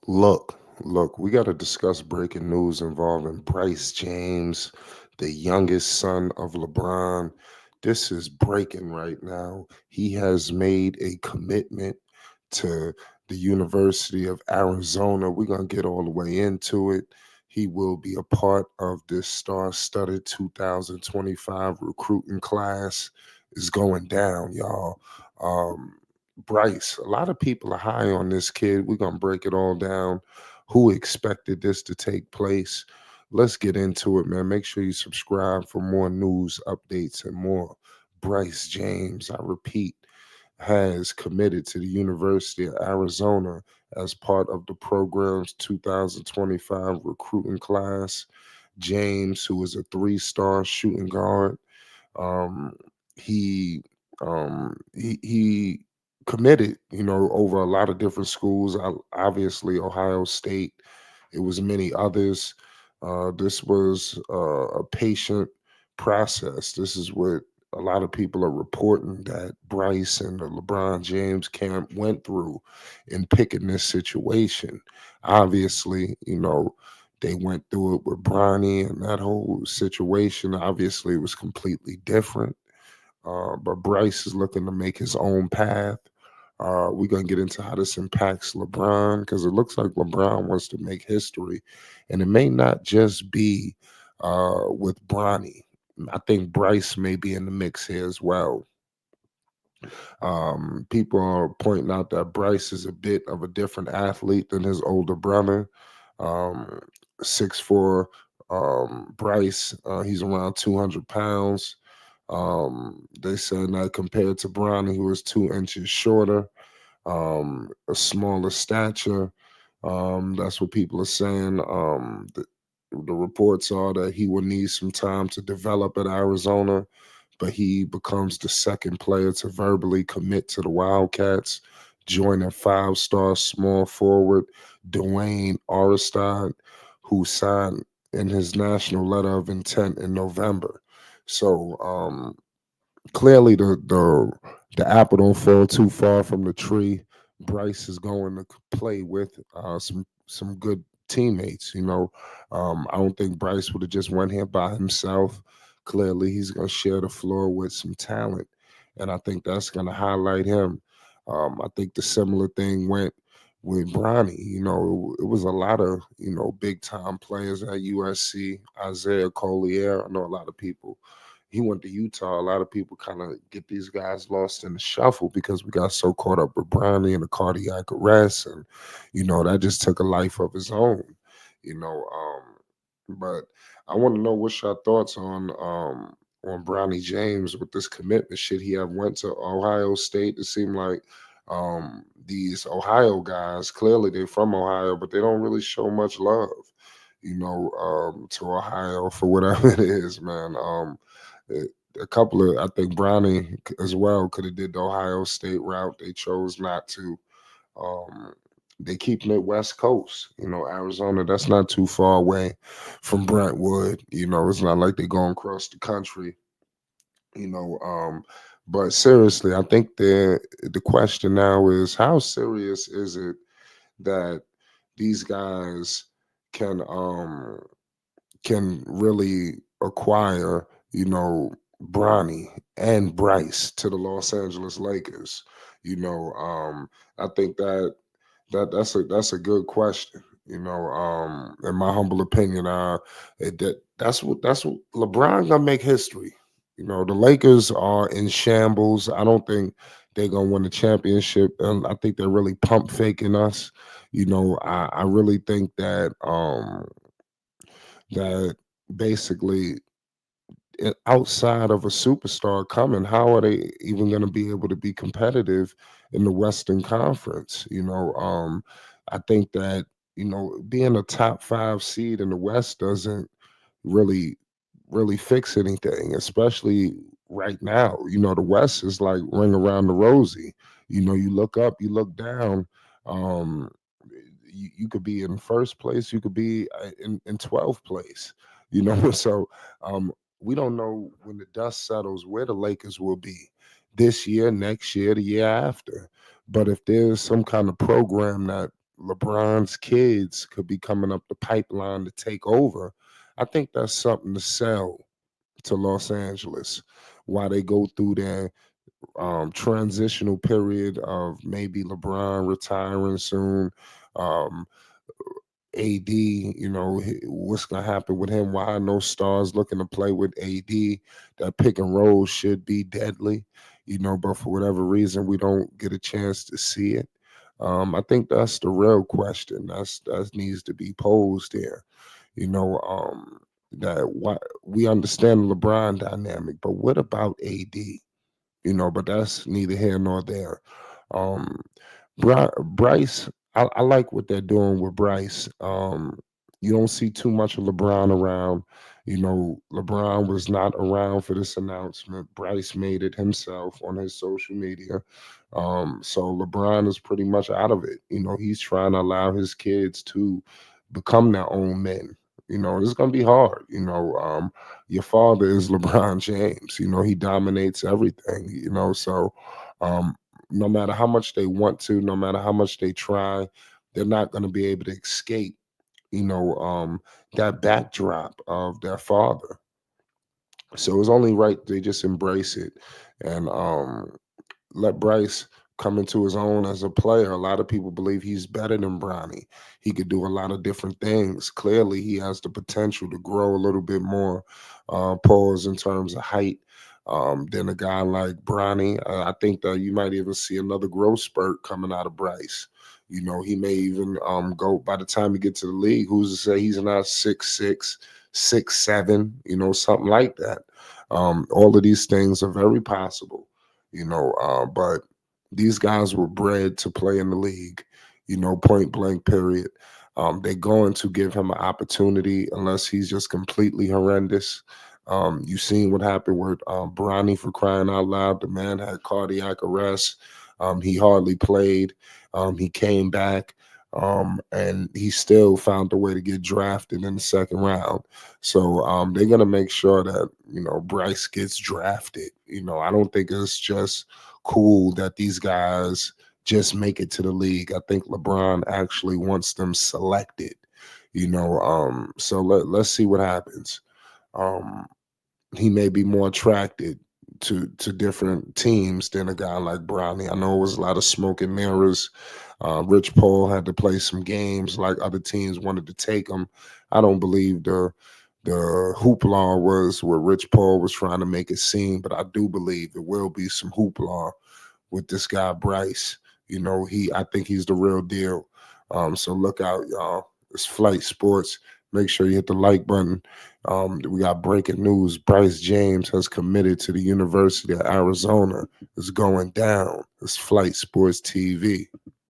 Look, we got to discuss breaking news involving Bryce James, the youngest son of LeBron. This is breaking right now. He has made a commitment to the University of Arizona. We're going to get all the way into it. He will be a part of this star-studded 2025 recruiting class. Is going down, y'all. Um, Bryce, a lot of people are high on this kid. We're going to break it all down. Who expected this to take place? Let's get into it, man. Make sure you subscribe for more news, updates, and more. Bryce James, I repeat, has committed to the University of Arizona as part of the program's 2025 recruiting class. James, who is a three-star shooting guard, um, he he committed, over a lot of different schools. Obviously, Ohio State. It was many others. This was a patient process. This is what a lot of people are reporting that Bryce and the LeBron James camp went through in picking this situation. Obviously, they went through it with Bronny and that whole situation. Obviously, was completely different. But Bryce is looking to make his own path. We're going to get into how this impacts LeBron because it looks like LeBron wants to make history. And it may not just be with Bronny. I think Bryce may be in the mix here as well. People are pointing out that Bryce is a bit of a different athlete than his older brother. Um, 6'4", Bryce, he's around 200 pounds. They said that compared to Bronny, who is 2 inches shorter, a smaller stature. That's what people are saying. The reports are that he will need some time to develop at Arizona, but he becomes the second player to verbally commit to the Wildcats, joining five-star small forward Dwayne Oristad, who signed in his national letter of intent in November. So clearly the apple don't fall too far from the tree. Bryce is going to play with some good teammates. I don't think Bryce would have just went here by himself. Clearly, he's going to share the floor with some talent, and I think that's going to highlight him. I think the similar thing went with Bronny. It was a lot of big time players at USC. Isaiah Collier. I know a lot of people. He went to Utah. A lot of people kind of get these guys lost in the shuffle because we got so caught up with Bronny and the cardiac arrest, and that just took a life of his own. You know, but I want to know what's your thoughts on Bronny James with this commitment. Should he have went to Ohio State? It seemed like these Ohio guys clearly they're from Ohio, but they don't really show much love. To Ohio for whatever it is, man. A a couple of I think Brownie as well could have did the Ohio State route. They chose not to. Um, they keeping it West Coast. Arizona. That's not too far away from Brentwood. It's not like they're going across the country. You know, um, but seriously, I think the question now is how serious is it that these guys can really acquire, Bronny and Bryce to the Los Angeles Lakers. I think that's a good question. In my humble opinion, that's what LeBron gonna make history. The Lakers are in shambles. I don't think they're gonna win the championship, and I think they're really pump faking us. I really think that basically outside of a superstar coming, how are they even going to be able to be competitive in the Western Conference? I think that being a top five seed in the West doesn't really really fix anything, especially right now. The West is like ring around the rosy. You look up, you look down. Um, you could be in first place, you could be in 12th place. So um, we don't know when the dust settles where the Lakers will be this year, next year, the year after. But if there's some kind of program that LeBron's kids could be coming up the pipeline to take over. I think that's something to sell to Los Angeles while they go through their transitional period of maybe LeBron retiring soon. Um, AD, what's gonna happen with him? Why are no stars looking to play with AD? That pick and roll should be deadly, but for whatever reason, we don't get a chance to see it. I think that's the real question. That needs to be posed here. You know, that what we understand the LeBron dynamic, but what about AD? But that's neither here nor there. Um, Bryce, I like what they're doing with Bryce. You don't see too much of LeBron around. LeBron was not around for this announcement. Bryce made it himself on his social media. So LeBron is pretty much out of it. He's trying to allow his kids to become their own men. It's gonna be hard. Your father is LeBron James. He dominates everything. So um, no matter how much they want to, no matter how much they try, they're not going to be able to escape, that backdrop of their father. So it's only right they just embrace it and let Bryce come into his own as a player. A lot of people believe he's better than Bronny. He could do a lot of different things. Clearly, he has the potential to grow a little bit more, pause in terms of height. Than a guy like Bronny. I think that you might even see another growth spurt coming out of Bryce. He may even go by the time he gets to the league. Who's to say he's not 6'6", 6'7", something like that. All of these things are very possible but these guys were bred to play in the league, point blank, period. They're going to give him an opportunity unless he's just completely horrendous. You've seen what happened with Bronny, for crying out loud. The man had cardiac arrest. He hardly played. He came back. And he still found a way to get drafted in the second round. So they're gonna make sure that Bryce gets drafted. I don't think it's just cool that these guys just make it to the league. I think LeBron actually wants them selected. So let's see what happens. Um, he may be more attracted to different teams than a guy like Bronny. I know it was a lot of smoke and mirrors. Rich Paul had to play some games like other teams wanted to take him. I don't believe the hoopla was what Rich Paul was trying to make it seem, but I do believe there will be some hoopla with this guy Bryce. I think he's the real deal. So look out, y'all. It's Flight Sports. Make sure you hit the like button. We got breaking news. Bryce James has committed to the University of Arizona. It's going down. It's Flight Sports TV.